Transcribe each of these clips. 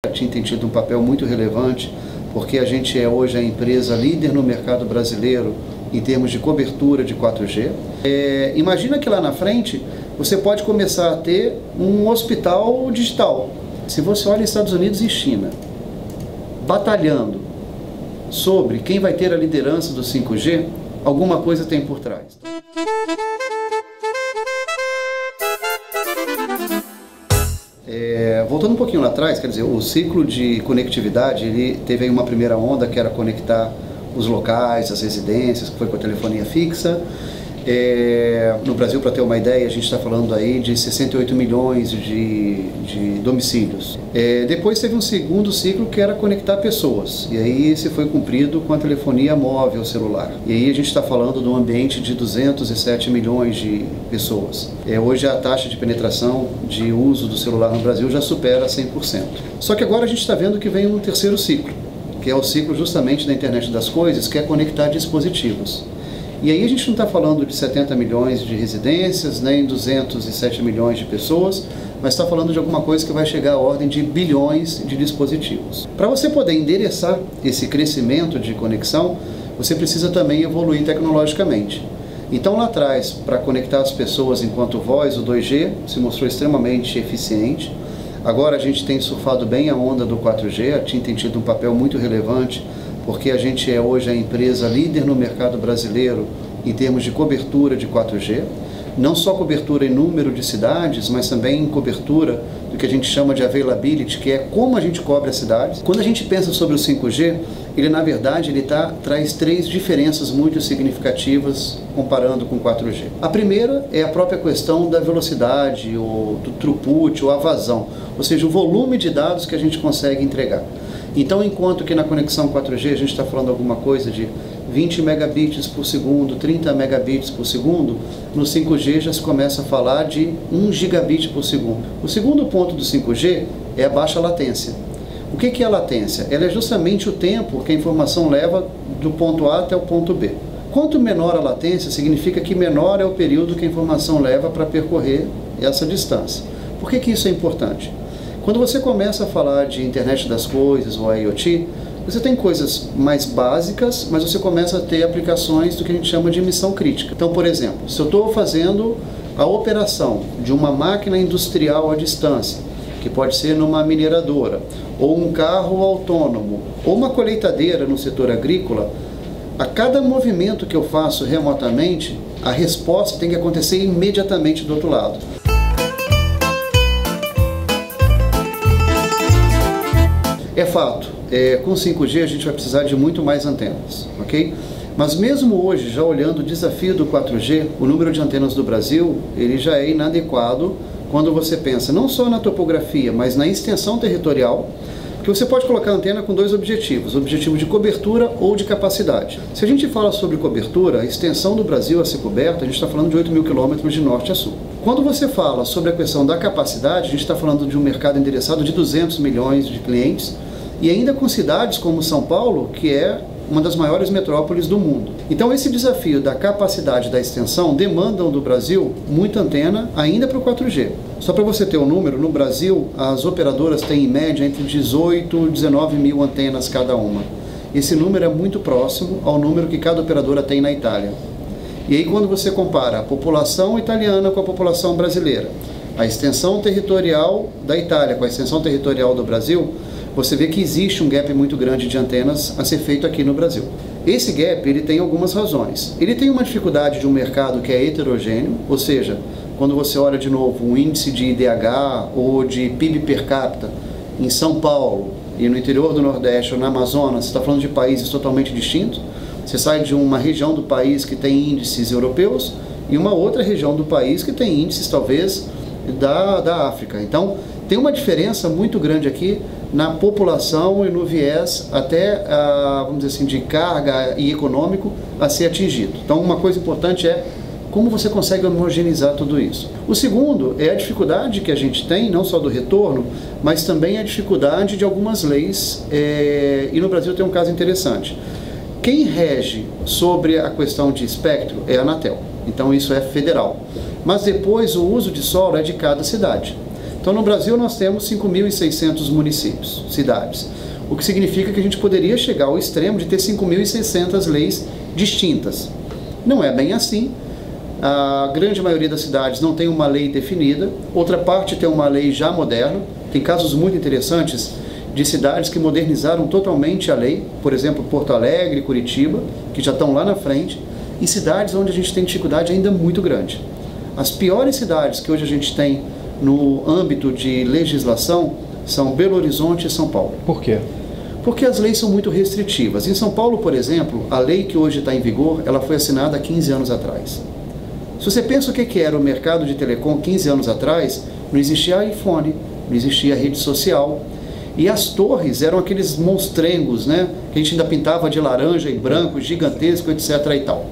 A TIM tem tido um papel muito relevante, porque a gente é hoje a empresa líder no mercado brasileiro em termos de cobertura de 4G. Imagina que lá na frente você pode começar a ter um hospital digital. Se você olha Estados Unidos e China, batalhando sobre quem vai ter a liderança do 5G, alguma coisa tem por trás. Voltando um pouquinho lá atrás, quer dizer, o ciclo de conectividade, ele teve aí uma primeira onda que era conectar os locais, as residências, que foi com a telefonia fixa. No Brasil, para ter uma ideia, a gente está falando aí de 68 milhões de domicílios. Depois teve um segundo ciclo que era conectar pessoas, e aí esse foi cumprido com a telefonia móvel celular. E aí a gente está falando de um ambiente de 207 milhões de pessoas. Hoje a taxa de penetração de uso do celular no Brasil já supera 100%. Só que agora a gente está vendo que vem um terceiro ciclo, que é o ciclo justamente da internet das coisas, que é conectar dispositivos. E aí a gente não está falando de 70 milhões de residências, nem 207 milhões de pessoas, mas está falando de alguma coisa que vai chegar à ordem de bilhões de dispositivos. Para você poder endereçar esse crescimento de conexão, você precisa também evoluir tecnologicamente. Então lá atrás, para conectar as pessoas enquanto voz, o 2G se mostrou extremamente eficiente. Agora a gente tem surfado bem a onda do 4G, a TIM tem tido um papel muito relevante, porque a gente é hoje a empresa líder no mercado brasileiro em termos de cobertura de 4G. Não só cobertura em número de cidades, mas também cobertura do que a gente chama de availability, que é como a gente cobre as cidades. Quando a gente pensa sobre o 5G, ele na verdade traz três diferenças muito significativas comparando com o 4G. A primeira é a própria questão da velocidade, ou do throughput, ou a vazão, ou seja, o volume de dados que a gente consegue entregar. Então, enquanto que na conexão 4G a gente está falando alguma coisa de 20 megabits por segundo, 30 megabits por segundo, no 5G já se começa a falar de 1 gigabit por segundo. O segundo ponto do 5G é a baixa latência. O que é a latência? Ela é justamente o tempo que a informação leva do ponto A até o ponto B. Quanto menor a latência, significa que menor é o período que a informação leva para percorrer essa distância. Por que isso é importante? Quando você começa a falar de internet das coisas ou IoT, você tem coisas mais básicas, mas você começa a ter aplicações do que a gente chama de missão crítica. Então, por exemplo, se eu estou fazendo a operação de uma máquina industrial à distância, que pode ser numa mineradora, ou um carro autônomo, ou uma colheitadeira no setor agrícola, a cada movimento que eu faço remotamente, a resposta tem que acontecer imediatamente do outro lado. É fato, com 5G a gente vai precisar de muito mais antenas, ok? Mas mesmo hoje, já olhando o desafio do 4G, o número de antenas do Brasil, ele já é inadequado quando você pensa não só na topografia, mas na extensão territorial, que você pode colocar a antena com dois objetivos, o objetivo de cobertura ou de capacidade. Se a gente fala sobre cobertura, a extensão do Brasil a ser coberta, a gente está falando de 8 mil quilômetros de norte a sul. Quando você fala sobre a questão da capacidade, a gente está falando de um mercado endereçado de 200 milhões de clientes, e ainda com cidades como São Paulo, que é uma das maiores metrópoles do mundo. Então esse desafio da capacidade da extensão demandam do Brasil muita antena ainda para o 4G. Só para você ter um número, no Brasil as operadoras têm em média entre 18 e 19 mil antenas cada uma. Esse número é muito próximo ao número que cada operadora tem na Itália. E aí quando você compara a população italiana com a população brasileira, a extensão territorial da Itália com a extensão territorial do Brasil, você vê que existe um gap muito grande de antenas a ser feito aqui no Brasil. Esse gap ele tem algumas razões. Ele tem uma dificuldade de um mercado que é heterogêneo, ou seja, quando você olha de novo um índice de IDH ou de PIB per capita em São Paulo e no interior do Nordeste ou na Amazonas, você está falando de países totalmente distintos. Você sai de uma região do país que tem índices europeus e uma outra região do país que tem índices talvez da África. Então tem uma diferença muito grande aqui na população e no viés até, vamos dizer assim, de carga e econômico a ser atingido. Então uma coisa importante é como você consegue homogeneizar tudo isso. O segundo é a dificuldade que a gente tem, não só do retorno, mas também a dificuldade de algumas leis, e no Brasil tem um caso interessante. Quem rege sobre a questão de espectro é a Anatel, então isso é federal. Mas depois o uso de solo é de cada cidade. Então Então no Brasil nós temos 5.600 municípios, cidades, o que significa que a gente poderia chegar ao extremo de ter 5.600 leis distintas. Não é bem assim. A grande maioria das cidades não tem uma lei definida, outra parte tem uma lei já moderna. Tem casos muito interessantes de cidades que modernizaram totalmente a lei, por exemplo, Porto Alegre, Curitiba, que já estão lá na frente, e cidades onde a gente tem dificuldade ainda muito grande. As piores cidades que hoje a gente tem no âmbito de legislação são Belo Horizonte e São Paulo. Por quê? Porque as leis são muito restritivas. Em São Paulo, por exemplo, a lei que hoje está em vigor, ela foi assinada há 15 anos atrás. Se você pensa o que era o mercado de telecom 15 anos atrás, não existia iPhone, não existia rede social. E as torres eram aqueles monstrengos, né, que a gente ainda pintava de laranja e branco, gigantesco, etc. e tal.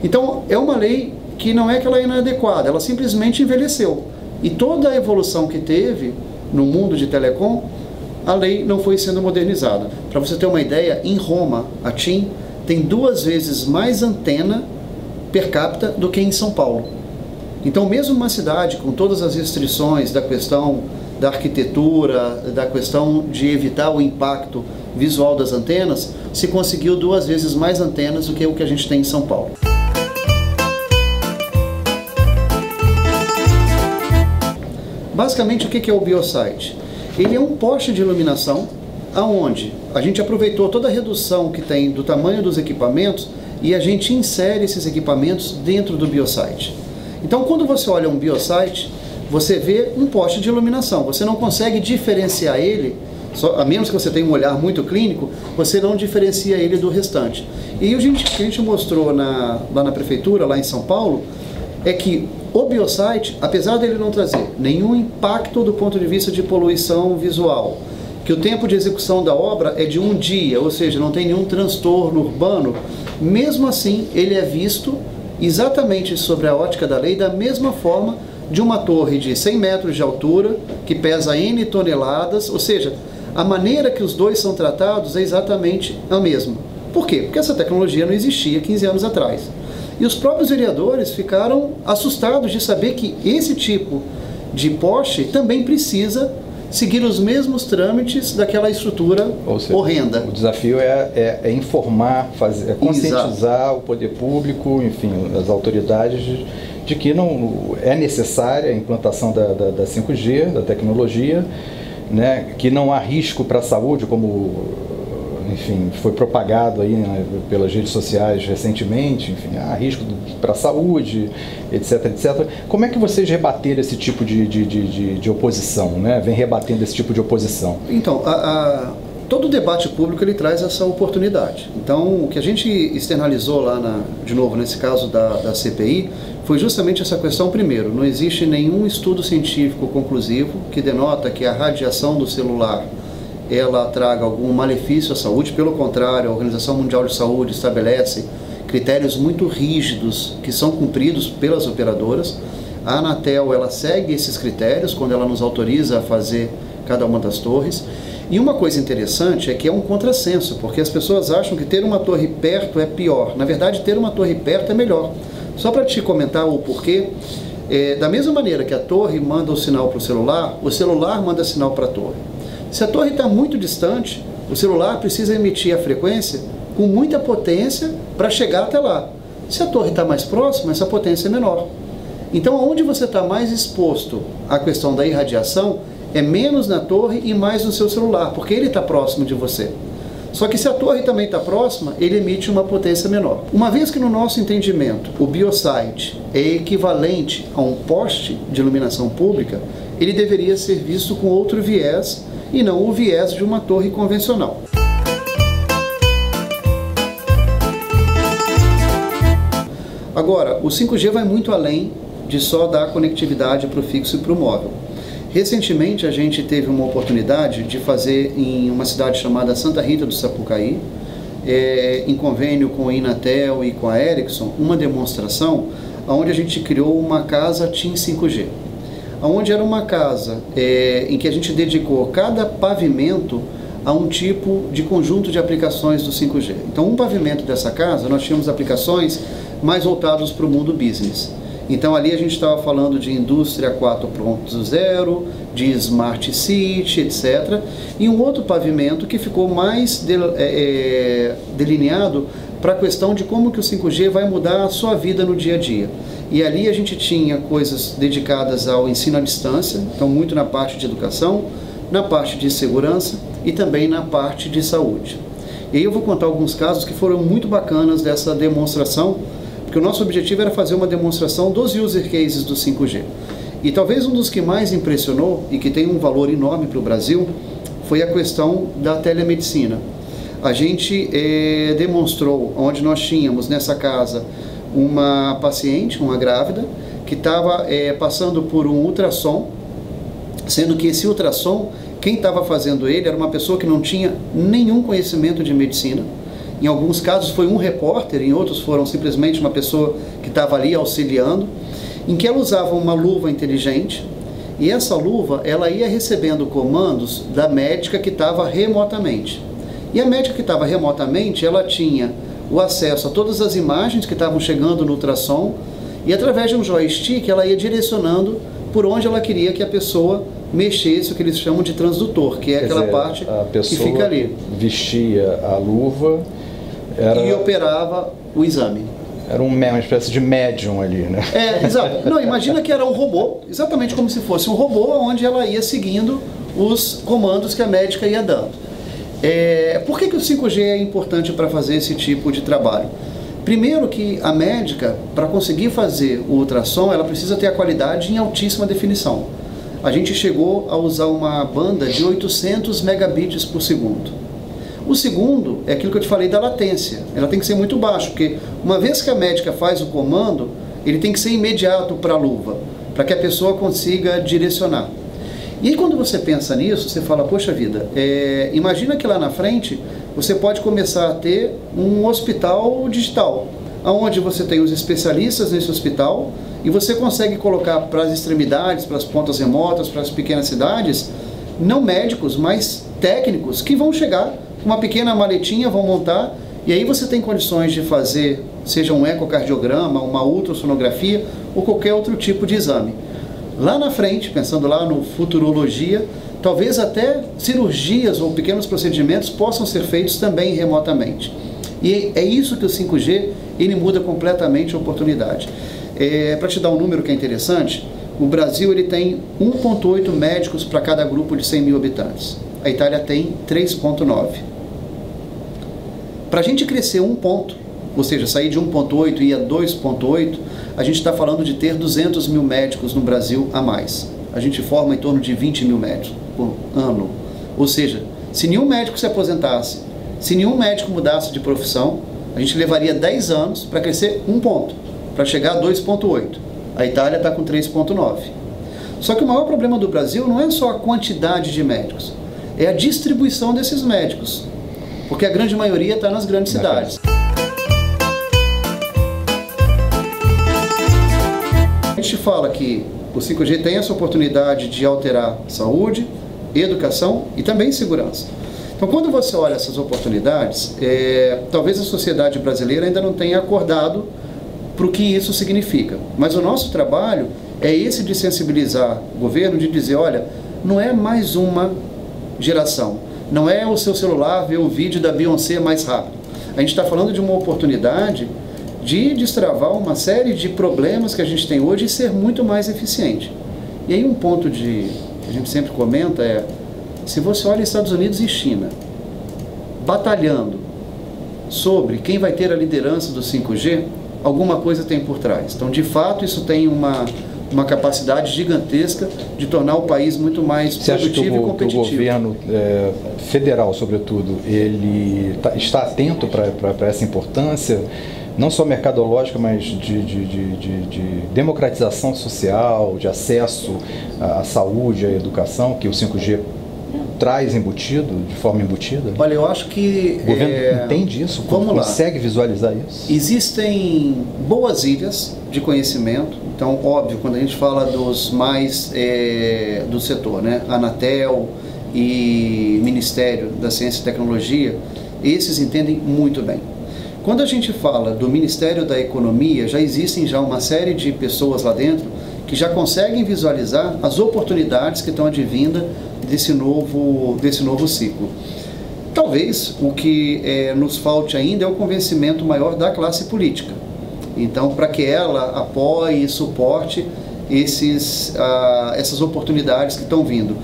Então, é uma lei que não é que ela é inadequada, ela simplesmente envelheceu. E toda a evolução que teve no mundo de telecom, a lei não foi sendo modernizada. Para você ter uma ideia, em Roma, a TIM tem 2 vezes mais antena per capita do que em São Paulo. Então, mesmo uma cidade com todas as restrições da questão da arquitetura, da questão de evitar o impacto visual das antenas, se conseguiu 2 vezes mais antenas do que o que a gente tem em São Paulo. Basicamente, o que é o Biosite? Ele é um poste de iluminação aonde a gente aproveitou toda a redução que tem do tamanho dos equipamentos e a gente insere esses equipamentos dentro do Biosite. Então, quando você olha um Biosite, você vê um poste de iluminação. Você não consegue diferenciar ele, a menos que você tenha um olhar muito clínico, você não diferencia ele do restante. E o que a gente mostrou lá na prefeitura, lá em São Paulo, é que o Biosite, apesar dele não trazer nenhum impacto do ponto de vista de poluição visual, que o tempo de execução da obra é de 1 dia, ou seja, não tem nenhum transtorno urbano, mesmo assim ele é visto exatamente sobre a ótica da lei da mesma forma de uma torre de 100 metros de altura, que pesa N toneladas, ou seja, a maneira que os dois são tratados é exatamente a mesma. Por quê? Porque essa tecnologia não existia 15 anos atrás. E os próprios vereadores ficaram assustados de saber que esse tipo de poste também precisa seguir os mesmos trâmites daquela estrutura horrenda. O desafio é informar, conscientizar o poder público, enfim, as autoridades de que não é necessária a implantação da 5G, da tecnologia, né, que não há risco para a saúde, como, enfim, foi propagado aí, né, pelas redes sociais recentemente, enfim, há risco para a saúde, etc, etc. Como é que vocês rebateram esse tipo de oposição, né? Vem rebatendo esse tipo de oposição? Então, todo o debate público ele traz essa oportunidade. Então, o que a gente externalizou lá, de novo, nesse caso da CPI, foi justamente essa questão. Primeiro, não existe nenhum estudo científico conclusivo que denota que a radiação do celular ela traga algum malefício à saúde. Pelo contrário, a Organização Mundial de Saúde estabelece critérios muito rígidos que são cumpridos pelas operadoras. A Anatel ela segue esses critérios quando ela nos autoriza a fazer cada uma das torres. E uma coisa interessante é que é um contrassenso, porque as pessoas acham que ter uma torre perto é pior. Na verdade, ter uma torre perto é melhor. Só para te comentar o porquê, da mesma maneira que a torre manda o sinal para o celular manda sinal para a torre. Se a torre está muito distante, o celular precisa emitir a frequência com muita potência para chegar até lá. Se a torre está mais próxima, essa potência é menor. Então, onde você está mais exposto à questão da irradiação é menos na torre e mais no seu celular, porque ele está próximo de você. Só que se a torre também está próxima, ele emite uma potência menor. Uma vez que no nosso entendimento o Biosite é equivalente a um poste de iluminação pública, ele deveria ser visto com outro viés e não o viés de uma torre convencional. Agora, o 5G vai muito além de só dar conectividade para o fixo e para o móvel. Recentemente a gente teve uma oportunidade de fazer em uma cidade chamada Santa Rita do Sapucaí, em convênio com a Inatel e com a Ericsson, uma demonstração onde a gente criou uma casa TIM 5G. Onde era uma casa em que a gente dedicou cada pavimento a um tipo de conjunto de aplicações do 5G. Então, um pavimento dessa casa, nós tínhamos aplicações mais voltadas para o mundo business. Então ali a gente estava falando de indústria 4.0, de Smart City, etc. E um outro pavimento que ficou mais delineado para a questão de como que o 5G vai mudar a sua vida no dia a dia. E ali a gente tinha coisas dedicadas ao ensino à distância, então muito na parte de educação, na parte de segurança e também na parte de saúde. E aí eu vou contar alguns casos que foram muito bacanas dessa demonstração, porque o nosso objetivo era fazer uma demonstração dos user cases do 5G. E talvez um dos que mais impressionou e que tem um valor enorme para o Brasil foi a questão da telemedicina. A gente demonstrou, onde nós tínhamos nessa casa uma paciente, uma grávida, que estava passando por um ultrassom, sendo que esse ultrassom, quem estava fazendo ele era uma pessoa que não tinha nenhum conhecimento de medicina. Em alguns casos foi um repórter, em outros foram simplesmente uma pessoa que estava ali auxiliando, em que ela usava uma luva inteligente, e essa luva ela ia recebendo comandos da médica que estava remotamente. E a médica que estava remotamente, ela tinha o acesso a todas as imagens que estavam chegando no ultrassom, e através de um joystick ela ia direcionando por onde ela queria que a pessoa mexesse, o que eles chamam de transdutor, que é aquela parte que fica ali. Vestia a luva e operava o exame. Era uma espécie de médium ali, né? Exato. Não, imagina que era um robô, exatamente como se fosse um robô, onde ela ia seguindo os comandos que a médica ia dando. Por que o 5G é importante para fazer esse tipo de trabalho? Primeiro que a médica, para conseguir fazer o ultrassom, ela precisa ter a qualidade em altíssima definição. A gente chegou a usar uma banda de 800 megabits por segundo. O segundo é aquilo que eu te falei da latência. Ela tem que ser muito baixa, porque uma vez que a médica faz o comando, ele tem que ser imediato para a luva, para que a pessoa consiga direcionar. E aí quando você pensa nisso, você fala, poxa vida, imagina que lá na frente você pode começar a ter um hospital digital, onde você tem os especialistas nesse hospital e você consegue colocar para as extremidades, para as pontas remotas, para as pequenas cidades, não médicos, mas técnicos que vão chegar com uma pequena maletinha, vão montar, e aí você tem condições de fazer, seja um ecocardiograma, uma ultrassonografia ou qualquer outro tipo de exame. Lá na frente, pensando lá no futurologia, talvez até cirurgias ou pequenos procedimentos possam ser feitos também remotamente. E é isso que o 5G, ele muda completamente a oportunidade. Para te dar um número que é interessante, o Brasil ele tem 1,8 médicos para cada grupo de 100 mil habitantes. A Itália tem 3,9. Para a gente crescer 1 ponto, ou seja, sair de 1,8 e ir a 2,8, a gente está falando de ter 200 mil médicos no Brasil a mais. A gente forma em torno de 20 mil médicos por ano. Ou seja, se nenhum médico se aposentasse, se nenhum médico mudasse de profissão, a gente levaria 10 anos para crescer 1 ponto, para chegar a 2,8. A Itália está com 3,9. Só que o maior problema do Brasil não é só a quantidade de médicos, é a distribuição desses médicos, porque a grande maioria está nas grandes cidades. A gente fala que o 5G tem essa oportunidade de alterar saúde, educação e também segurança. Então, quando você olha essas oportunidades, talvez a sociedade brasileira ainda não tenha acordado para o que isso significa. Mas o nosso trabalho é esse de sensibilizar o governo, de dizer, olha, não é mais uma geração, não é o seu celular ver o vídeo da Beyoncé mais rápido. A gente está falando de uma oportunidade de destravar uma série de problemas que a gente tem hoje e ser muito mais eficiente. E aí um ponto que a gente sempre comenta é, se você olha Estados Unidos e China batalhando sobre quem vai ter a liderança do 5G, alguma coisa tem por trás. Então, de fato, isso tem uma capacidade gigantesca de tornar o país muito mais produtivo e competitivo. Você acha que o governo federal, sobretudo, ele está atento para essa importância, não só mercadológica, mas de democratização social, de acesso à saúde, à educação, que o 5G traz embutido, de forma embutida? Olha, eu acho que... O governo entende isso? Consegue visualizar isso? Existem boas ilhas de conhecimento. Então, óbvio, quando a gente fala dos mais do setor, né? Anatel e Ministério da Ciência e Tecnologia, esses entendem muito bem. Quando a gente fala do Ministério da Economia, já existem uma série de pessoas lá dentro que já conseguem visualizar as oportunidades que estão advindas desse novo ciclo. Talvez o que nos falte ainda é o convencimento maior da classe política. Então, para que ela apoie e suporte essas oportunidades que estão vindo.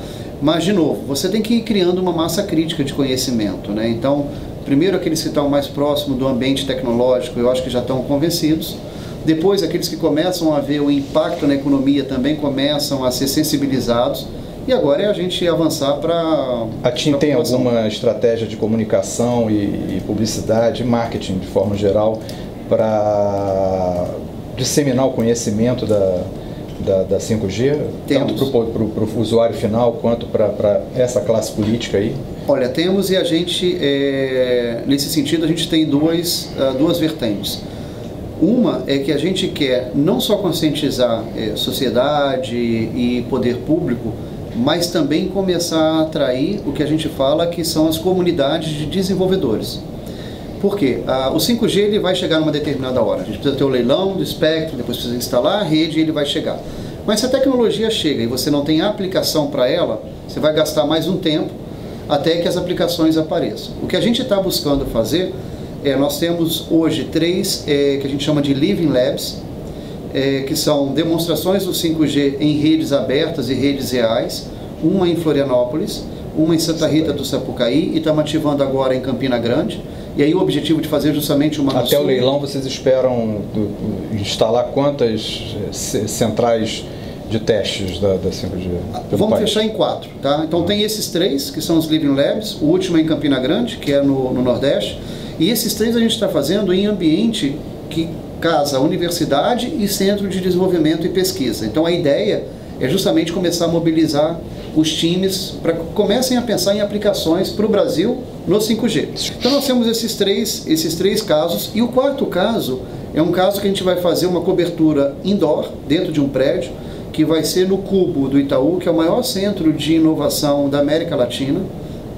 Mas, de novo, você tem que ir criando uma massa crítica de conhecimento, né? Então, primeiro aqueles que estão mais próximos do ambiente tecnológico, eu acho que já estão convencidos. Depois, aqueles que começam a ver o impacto na economia também começam a ser sensibilizados. E agora é a gente avançar para... A TIM tem alguma estratégia de comunicação e publicidade, marketing de forma geral, para disseminar o conhecimento da 5G, temos. Tanto para o usuário final quanto para essa classe política aí? Olha, temos, e a gente, nesse sentido, a gente tem duas vertentes. Uma é que a gente quer não só conscientizar sociedade e poder público, mas também começar a atrair o que a gente fala que são as comunidades de desenvolvedores. Por quê? O 5G ele vai chegar numa determinada hora. A gente precisa ter o leilão do espectro, depois precisa instalar a rede e ele vai chegar. Mas se a tecnologia chega e você não tem aplicação para ela, você vai gastar mais um tempo até que as aplicações apareçam. O que a gente está buscando fazer nós temos hoje 3 que a gente chama de Living Labs, que são demonstrações do 5G em redes abertas e redes reais, uma em Florianópolis, uma em Santa Rita do Sapucaí e estamos ativando agora em Campina Grande. E aí o objetivo de fazer justamente uma... Até o leilão vocês esperam instalar quantas centrais de testes da 5G? Vamos fechar em 4, tá? Então tem esses 3, que são os Living Labs, o último é em Campina Grande, que é no Nordeste, e esses 3 a gente está fazendo em ambiente que casa universidade e centro de desenvolvimento e pesquisa. Então a ideia é justamente começar a mobilizar os times para que comecem a pensar em aplicações para o Brasil no 5G. Então nós temos esses três casos, e o 4º caso é um caso que a gente vai fazer uma cobertura indoor, dentro de um prédio, que vai ser no Cubo do Itaú, que é o maior centro de inovação da América Latina,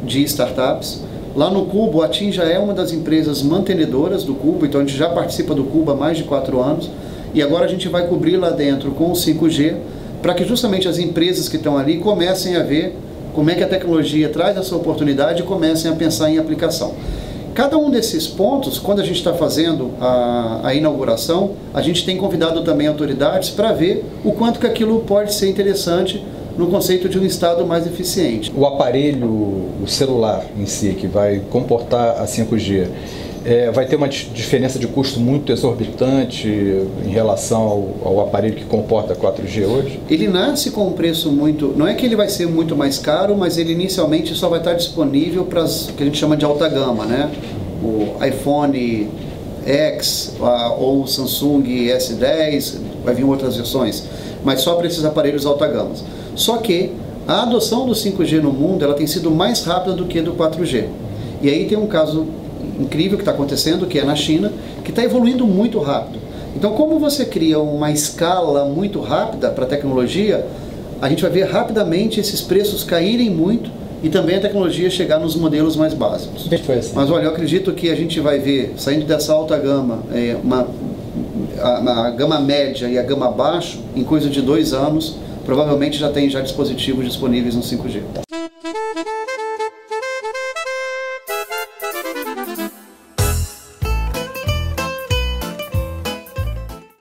de startups. Lá no Cubo, a TIM já é uma das empresas mantenedoras do Cubo, então a gente já participa do Cubo há mais de 4 anos, e agora a gente vai cobrir lá dentro com o 5G, para que justamente as empresas que estão ali comecem a ver como é que a tecnologia traz essa oportunidade e comecem a pensar em aplicação. Cada um desses pontos, quando a gente está fazendo a inauguração, a gente tem convidado também autoridades para ver o quanto que aquilo pode ser interessante no conceito de um Estado mais eficiente. O aparelho, o celular em si, que vai comportar a 5G, vai ter uma diferença de custo muito exorbitante em relação ao aparelho que comporta 4G hoje? Ele nasce com um preço muito... Não é que ele vai ser muito mais caro, mas ele inicialmente só vai estar disponível para as que a gente chama de alta gama, né? O iPhone X ou o Samsung S10, vai vir outras versões, mas só para esses aparelhos alta gama. Só que a adoção do 5G no mundo ela tem sido mais rápida do que do 4G. E aí tem um caso incrível que está acontecendo, que é na China, que está evoluindo muito rápido. Então, como você cria uma escala muito rápida para a tecnologia, a gente vai ver rapidamente esses preços caírem muito e também a tecnologia chegar nos modelos mais básicos. Mas olha, eu acredito que a gente vai ver, saindo dessa alta gama, a gama média e a gama baixo, em coisa de 2 anos, provavelmente já tem dispositivos disponíveis no 5G.